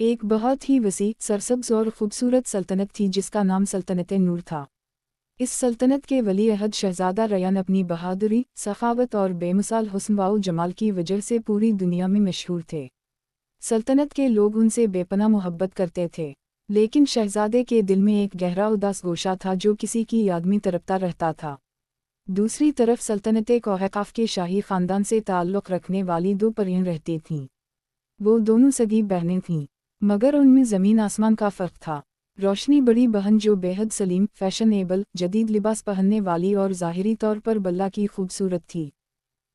एक बहुत ही वसी, सरसब्ज और खूबसूरत सल्तनत थी जिसका नाम सल्तनत नूर था। इस सल्तनत के वली अहद शहजादा रयान अपनी बहादुरी, सखावत और बेमिसाल हुस्न व जमाल की वजह से पूरी दुनिया में मशहूर थे। सल्तनत के लोग उनसे बेपनाह मोहब्बत करते थे, लेकिन शहजादे के दिल में एक गहरा उदास गोशा था जो किसी की याद में तड़पता रहता था। दूसरी तरफ सल्तनत कोहकाफ के शाही ख़ानदान से ताल्लुक़ रखने वाली दो परियां रहती थीं। वो दोनों सगी बहनें थीं, मगर उनमें ज़मीन आसमान का फ़र्क था। रोशनी बड़ी बहन जो बेहद सलीम, फैशनेबल, जदीद लिबास पहनने वाली और ज़ाहिरी तौर पर बल्ला की खूबसूरत थी।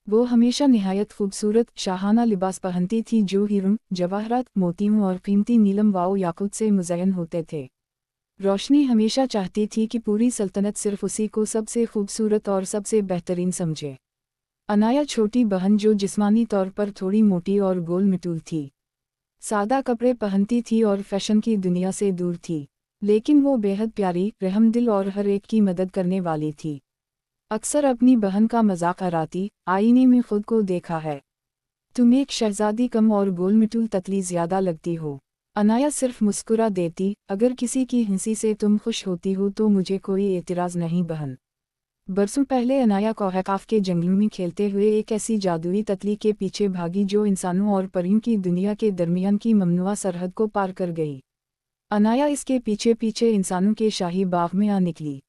वो हमेशा निहायत खूबसूरत, शाहाना लिबास पहनती थी जो हीरों, जवाहरात, मोतियों और कीमती नीलम व याकूत से मुज़य्यन होते थे। रोशनी हमेशा चाहती थी कि पूरी सल्तनत सिर्फ उसी को सबसे खूबसूरत और सबसे बेहतरीन समझे। अनाया छोटी बहन जो जिस्मानी तौर पर थोड़ी मोटी और गोल मिटूल थी, सादा कपड़े पहनती थी और फैशन की दुनिया से दूर थी, लेकिन वो बेहद प्यारी, रहमदिल और हर एक की मदद करने वाली थी। अक्सर अपनी बहन का मजाक उड़ाती, आईने में खुद को देखा है, तुम एक शहजादी कम और गोल मिटूल ततली ज़्यादा लगती हो। अनाया सिर्फ मुस्कुरा देती, अगर किसी की हंसी से तुम खुश होती हो तो मुझे कोई एतराज़ नहीं बहन। बरसों पहले अनाया कोहकाफ के जंगलों में खेलते हुए एक ऐसी जादुई ततली के पीछे भागी जो इंसानों और परियों की दुनिया के दरमियान की ममनुआ सरहद को पार कर गई। अनाया इसके पीछे पीछे इंसानों के शाही बाग में आ निकली।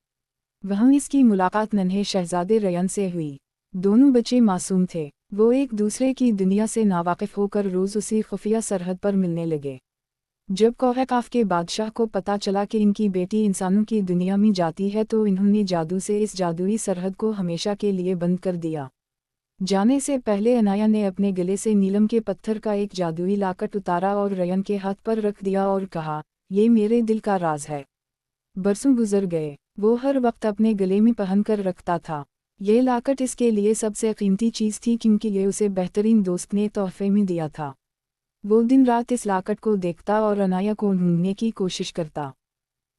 वहाँ इसकी मुलाकात नन्हे शहजादे रयान से हुई। दोनों बच्चे मासूम थे, वो एक दूसरे की दुनिया से नावाकिफ होकर रोज़ उसी खुफिया सरहद पर मिलने लगे। जब कोहकाफ के बादशाह को पता चला कि इनकी बेटी इंसानों की दुनिया में जाती है तो इन्होंने जादू से इस जादुई सरहद को हमेशा के लिए बंद कर दिया। जाने से पहले अनाया ने अपने गले से नीलम के पत्थर का एक जादुई लाकट उतारा और रयन के हाथ पर रख दिया और कहा, ये मेरे दिल का राज है। बरसों गुजर गए, वो हर वक्त अपने गले में पहन कर रखता था। ये लाकट इसके लिए सबसे कीमती चीज़ थी क्योंकि ये उसे बेहतरीन दोस्त ने तोहफे में दिया था। वो दिन रात इस लाकट को देखता और अनाया को ढूंढने की कोशिश करता।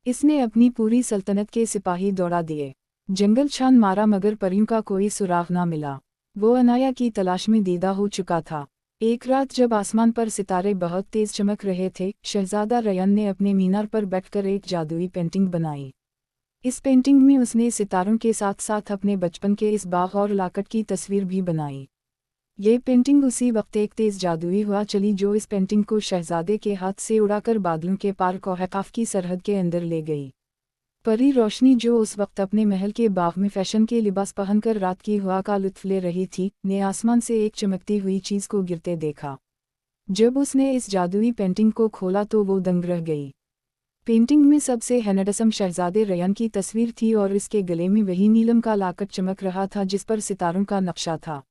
इसने अपनी पूरी सल्तनत के सिपाही दौड़ा दिए, जंगल छान मारा मगर परियों का कोई सुराग ना मिला। वो अनाया की तलाश में दीदा हो चुका था। एक रात जब आसमान पर सितारे बहुत तेज चमक रहे थे, शहजादा रयान ने अपने मीनार पर बैठकर एक जादुई पेंटिंग बनाई। इस पेंटिंग में उसने सितारों के साथ साथ अपने बचपन के इस बाग और लाकट की तस्वीर भी बनाई। ये पेंटिंग उसी वक्त एक तेज जादुई हवा चली जो इस पेंटिंग को शहजादे के हाथ से उड़ाकर बादलों के पार कोहकाफ की सरहद के अंदर ले गई। परी रोशनी जो उस वक्त अपने महल के बाग में फैशन के लिबास पहनकर रात की हवा का लुत्फ ले रही थी, ने आसमान से एक चमकती हुई चीज़ को गिरते देखा। जब उसने इस जादुई पेंटिंग को खोला तो वो दंग रह गई। पेंटिंग में सबसे हैंडसम शहजादे रयान की तस्वीर थी और इसके गले में वही नीलम का लाकट चमक रहा था जिस पर सितारों का नक्शा था,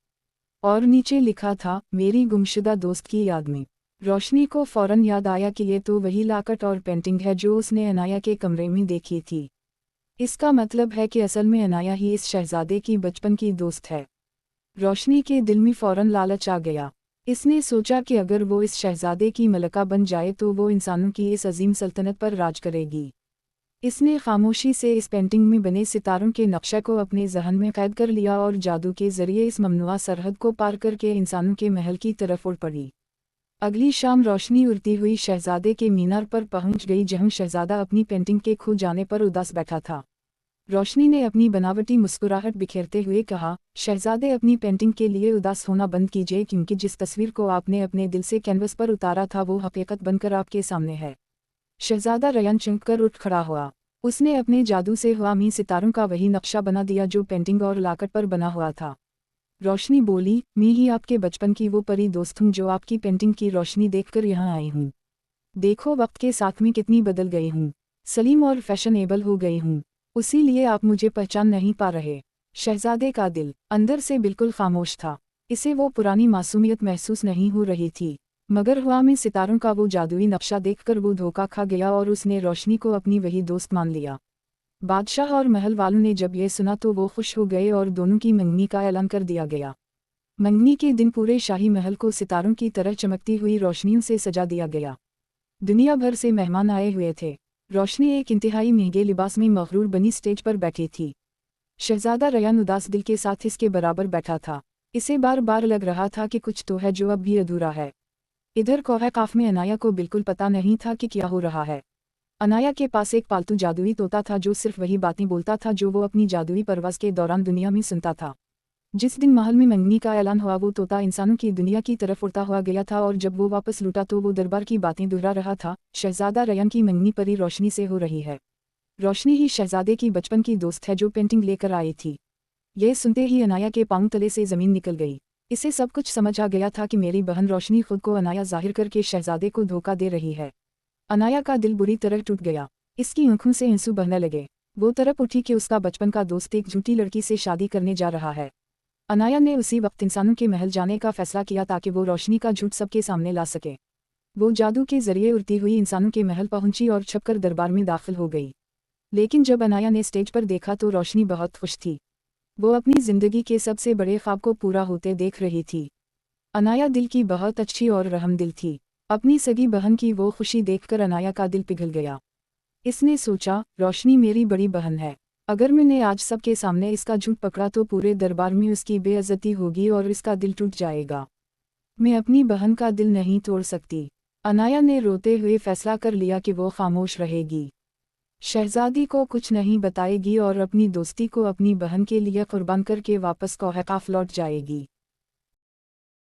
और नीचे लिखा था, मेरी गुमशुदा दोस्त की याद में। रोशनी को फौरन याद आया कि ये तो वही लाकट और पेंटिंग है जो उसने अनाया के कमरे में देखी थी। इसका मतलब है कि असल में अनाया ही इस शहजादे की बचपन की दोस्त है। रोशनी के दिल में फौरन लालच आ गया। इसने सोचा कि अगर वो इस शहजादे की मलका बन जाए तो वो इंसानों की इस अजीम सल्तनत पर राज करेगी। इसने खामोशी से इस पेंटिंग में बने सितारों के नक्शे को अपने जहन में कैद कर लिया और जादू के जरिए इस ममनुआ सरहद को पार करके इंसानों के महल की तरफ उड़ पड़ी। अगली शाम रोशनी उड़ती हुई शहजादे के मीनार पर पहुंच गई जहां शहजादा अपनी पेंटिंग के खो जाने पर उदास बैठा था। रोशनी ने अपनी बनावटी मुस्कुराहट बिखेरते हुए कहा, शहजादे अपनी पेंटिंग के लिए उदास होना बंद कीजिए क्योंकि जिस तस्वीर को आपने अपने दिल से कैनवस पर उतारा था वो हकीकत बनकर आपके सामने है। शहजादा रयान चौंककर उठ खड़ा हुआ। उसने अपने जादू से हवा में सितारों का वही नक्शा बना दिया जो पेंटिंग और लाकट पर बना हुआ था। रोशनी बोली, मैं ही आपके बचपन की वो परी दोस्त हूँ जो आपकी पेंटिंग की रोशनी देखकर यहाँ आई हूँ। देखो वक्त के साथ में कितनी बदल गई हूँ, सलीम और फैशनेबल हो गई हूँ, उसी लिए आप मुझे पहचान नहीं पा रहे। शहजादे का दिल अंदर से बिल्कुल खामोश था। इसे वो पुरानी मासूमियत महसूस नहीं हो रही थी, मगर हवा में सितारों का वो जादुई नक्शा देखकर वो धोखा खा गया और उसने रोशनी को अपनी वही दोस्त मान लिया। बादशाह और महल वालों ने जब ये सुना तो वो खुश हो गए और दोनों की मंगनी का ऐलान कर दिया गया। मंगनी के दिन पूरे शाही महल को सितारों की तरह चमकती हुई रोशनियों से सजा दिया गया। दुनिया भर से मेहमान आए हुए थे। रोशनी एक इंतहाई महंगे लिबास में मगरूर बनी स्टेज पर बैठी थी। शहजादा रयान उदास दिल के साथ इसके बराबर बैठा था। इसे बार बार लग रहा था कि कुछ तो है जो अब भी अधूरा है। इधर कोहकाफ में अनाया को बिल्कुल पता नहीं था कि क्या हो रहा है। अनाया के पास एक पालतू जादुई तोता था जो सिर्फ वही बातें बोलता था जो वो अपनी जादुई परवाज़ के दौरान दुनिया में सुनता था। जिस दिन महल में मंगनी का ऐलान हुआ वो तोता इंसानों की दुनिया की तरफ उड़ता हुआ गया था और जब वो वापस लौटा तो वो दरबार की बातें दोहरा रहा था। शहजादा रयान की मंगनी परी रोशनी से हो रही है। रोशनी ही शहजादे की बचपन की दोस्त है जो पेंटिंग लेकर आई थी। ये सुनते ही अनाया के पांव तले से ज़मीन निकल गई। इसे सब कुछ समझ आ गया था कि मेरी बहन रोशनी खुद को अनाया जाहिर करके शहजादे को धोखा दे रही है। अनाया का दिल बुरी तरह टूट गया। इसकी आंखों से आंसू बहने लगे। वो तड़प उठी कि उसका बचपन का दोस्त एक झूठी लड़की से शादी करने जा रहा है। अनाया ने उसी वक्त इंसानों के महल जाने का फैसला किया ताकि वो रोशनी का झूठ सबके सामने ला सके। वो जादू के जरिए उड़ती हुई इंसानों के महल पहुंची और छुपकर दरबार में दाखिल हो गई। लेकिन जब अनाया ने स्टेज पर देखा तो रोशनी बहुत खुश थी। वो अपनी जिंदगी के सबसे बड़े ख्वाब को पूरा होते देख रही थी। अनाया दिल की बहुत अच्छी और रहमदिल थी। अपनी सगी बहन की वो खुशी देखकर अनाया का दिल पिघल गया। इसने सोचा, रोशनी मेरी बड़ी बहन है। अगर मैंने आज सबके सामने इसका झूठ पकड़ा तो पूरे दरबार में उसकी बेइज्जती होगी और इसका दिल टूट जाएगा। मैं अपनी बहन का दिल नहीं तोड़ सकती। अनाया ने रोते हुए फैसला कर लिया कि वो खामोश रहेगी, शहजादी को कुछ नहीं बताएगी और अपनी दोस्ती को अपनी बहन के लिए कुर्बान करके वापस कोहकाफ लौट जाएगी।